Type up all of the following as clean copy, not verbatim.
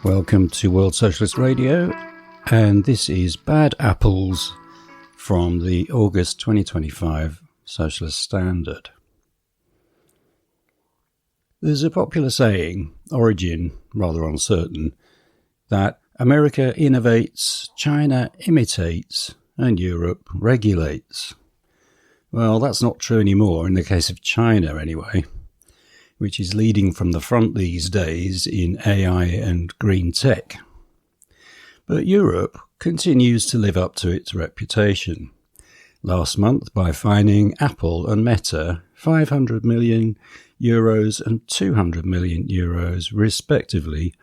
Welcome to World Socialist Radio, and this is Bad Apples from the August 2025 Socialist Standard. There's a popular saying, origin rather uncertain, that America innovates, China imitates, and Europe regulates. Well, that's not true anymore in the case of China anyway, which is leading from the front these days in AI and green tech. But Europe continues to live up to its reputation. Last month by fining Apple and Meta €500 million and €200 million respectively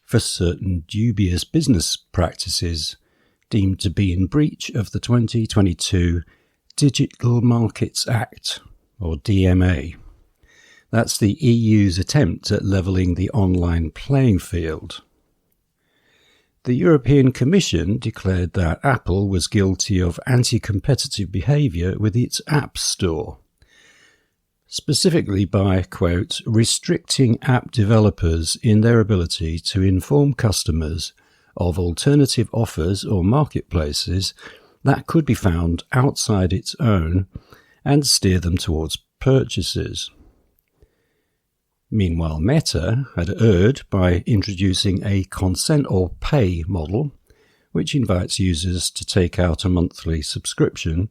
for certain dubious business practices deemed to be in breach of the 2022 Digital Markets Act, or DMA. That's the EU's attempt at levelling the online playing field. The European Commission declared that Apple was guilty of anti-competitive behaviour with its App Store, specifically by, quote, restricting app developers in their ability to inform customers of alternative offers or marketplaces that could be found outside its own and steer them towards purchases. Meanwhile, Meta had erred by introducing a consent or pay model, which invites users to take out a monthly subscription,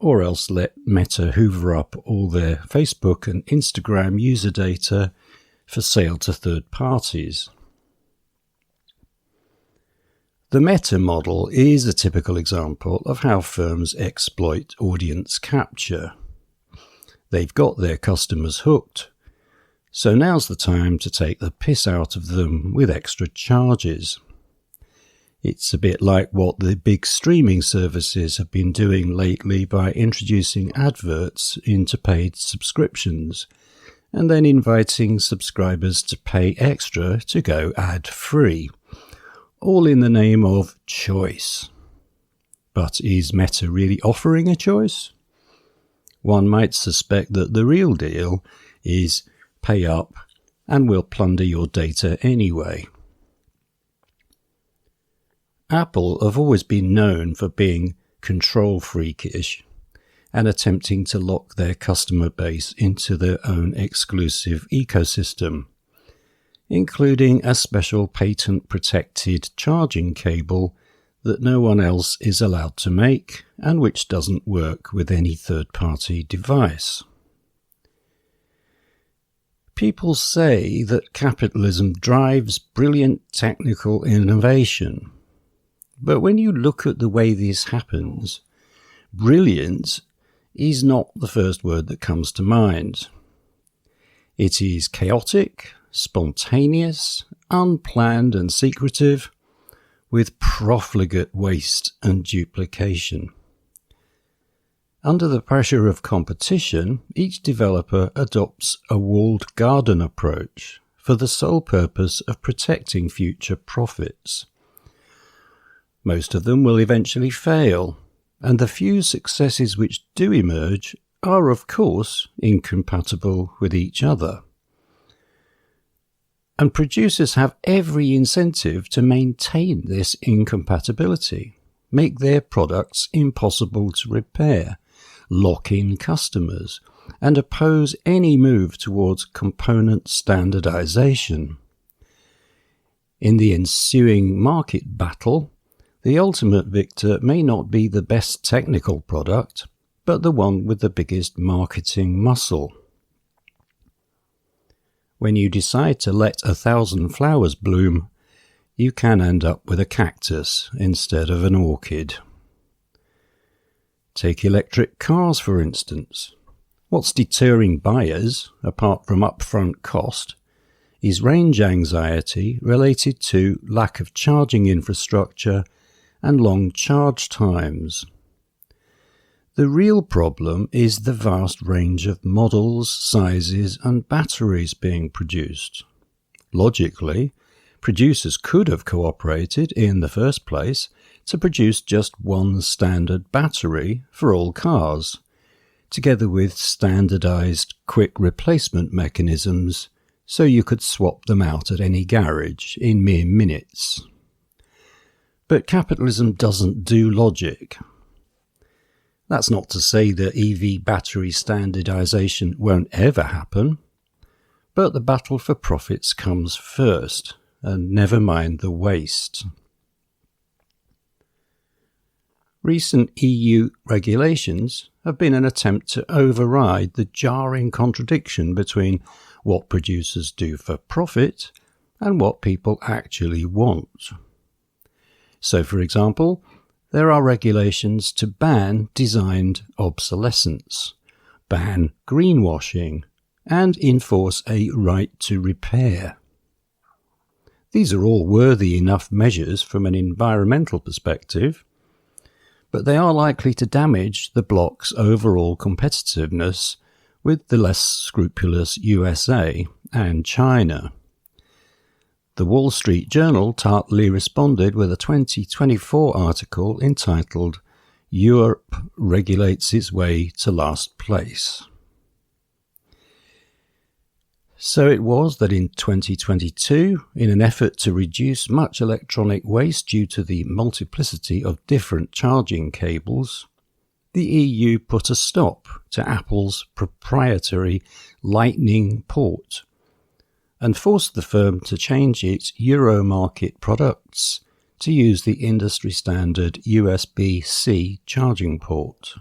or else let Meta hoover up all their Facebook and Instagram user data for sale to third parties. The Meta model is a typical example of how firms exploit audience capture. They've got their customers hooked, so now's the time to take the piss out of them with extra charges. It's a bit like what the big streaming services have been doing lately by introducing adverts into paid subscriptions and then inviting subscribers to pay extra to go ad-free, all in the name of choice. But is Meta really offering a choice? One might suspect that the real deal is pay up and we'll plunder your data anyway. Apple have always been known for being control freakish and attempting to lock their customer base into their own exclusive ecosystem, including a special patent-protected charging cable that no one else is allowed to make and which doesn't work with any third-party device. People say that capitalism drives brilliant technical innovation. But when you look at the way this happens, brilliant is not the first word that comes to mind. It is chaotic, spontaneous, unplanned and secretive, with profligate waste and duplication. Under the pressure of competition, each developer adopts a walled garden approach for the sole purpose of protecting future profits. Most of them will eventually fail, and the few successes which do emerge are, of course, incompatible with each other. And producers have every incentive to maintain this incompatibility, make their products impossible to repair, lock in customers, and oppose any move towards component standardization. In the ensuing market battle, the ultimate victor may not be the best technical product, but the one with the biggest marketing muscle. When you decide to let 1,000 flowers bloom, you can end up with a cactus instead of an orchid. Take electric cars, for instance. What's deterring buyers, apart from upfront cost, is range anxiety related to lack of charging infrastructure and long charge times. The real problem is the vast range of models, sizes, and batteries being produced. Logically, producers could have cooperated in the first place to produce just one standard battery for all cars, together with standardized quick replacement mechanisms so you could swap them out at any garage in mere minutes. But capitalism doesn't do logic. That's not to say that EV battery standardization won't ever happen, but the battle for profits comes first, and never mind the waste. Recent EU regulations have been an attempt to override the jarring contradiction between what producers do for profit and what people actually want. So, for example, there are regulations to ban designed obsolescence, ban greenwashing, and enforce a right to repair. These are all worthy enough measures from an environmental perspective, but they are likely to damage the bloc's overall competitiveness with the less scrupulous USA and China. The Wall Street Journal tartly responded with a 2024 article entitled "Europe Regulates Its Way to Last Place." So it was that in 2022, in an effort to reduce much electronic waste due to the multiplicity of different charging cables, the EU put a stop to Apple's proprietary Lightning port and forced the firm to change its Euromarket products to use the industry standard USB-C charging port.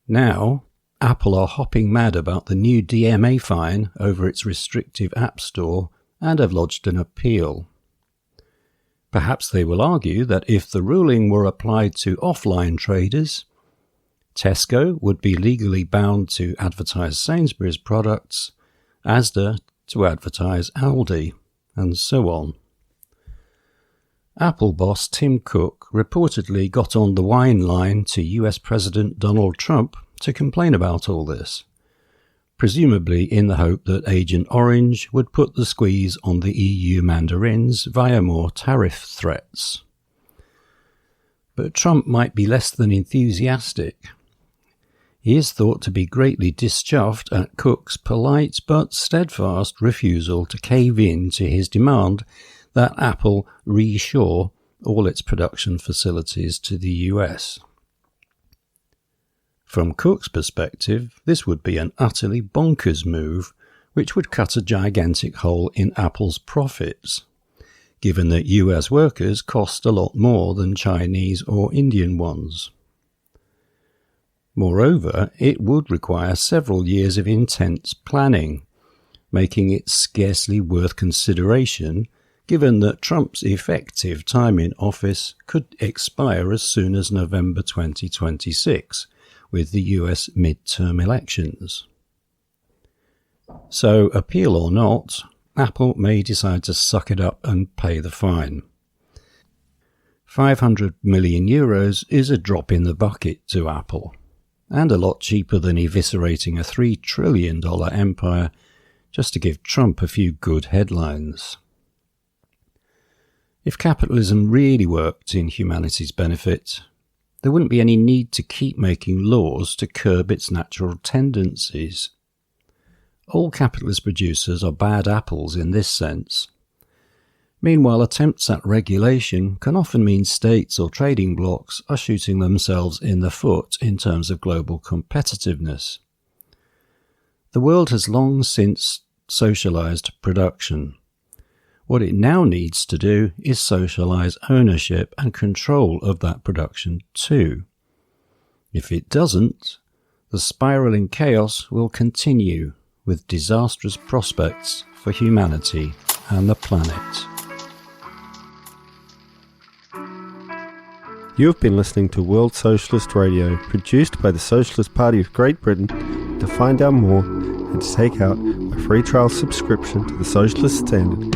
Now, Apple are hopping mad about the new DMA fine over its restrictive App Store and have lodged an appeal. Perhaps they will argue that if the ruling were applied to offline traders, Tesco would be legally bound to advertise Sainsbury's products, Asda to advertise Aldi, and so on. Apple boss Tim Cook reportedly got on the wine line to US President Donald Trump to complain about all this, presumably in the hope that Agent Orange would put the squeeze on the EU mandarins via more tariff threats. But Trump might be less than enthusiastic. He is thought to be greatly dischuffed at Cook's polite but steadfast refusal to cave in to his demand that Apple reshore all its production facilities to the US. From Cook's perspective, this would be an utterly bonkers move, which would cut a gigantic hole in Apple's profits, given that US workers cost a lot more than Chinese or Indian ones. Moreover, it would require several years of intense planning, making it scarcely worth consideration, given that Trump's effective time in office could expire as soon as November 2026, with the US midterm elections. So, appeal or not, Apple may decide to suck it up and pay the fine. 500 million euros is a drop in the bucket to Apple, and a lot cheaper than eviscerating a $3 trillion empire just to give Trump a few good headlines. If capitalism really worked in humanity's benefit, there wouldn't be any need to keep making laws to curb its natural tendencies. All capitalist producers are bad apples in this sense. Meanwhile, attempts at regulation can often mean states or trading blocs are shooting themselves in the foot in terms of global competitiveness. The world has long since socialized production. What it now needs to do is socialise ownership and control of that production too. If it doesn't, the spiralling chaos will continue with disastrous prospects for humanity and the planet. You have been listening to World Socialist Radio, produced by the Socialist Party of Great Britain. To find out more and to take out a free trial subscription to the Socialist Standard,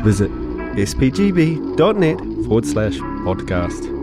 visit spgb.net/podcast.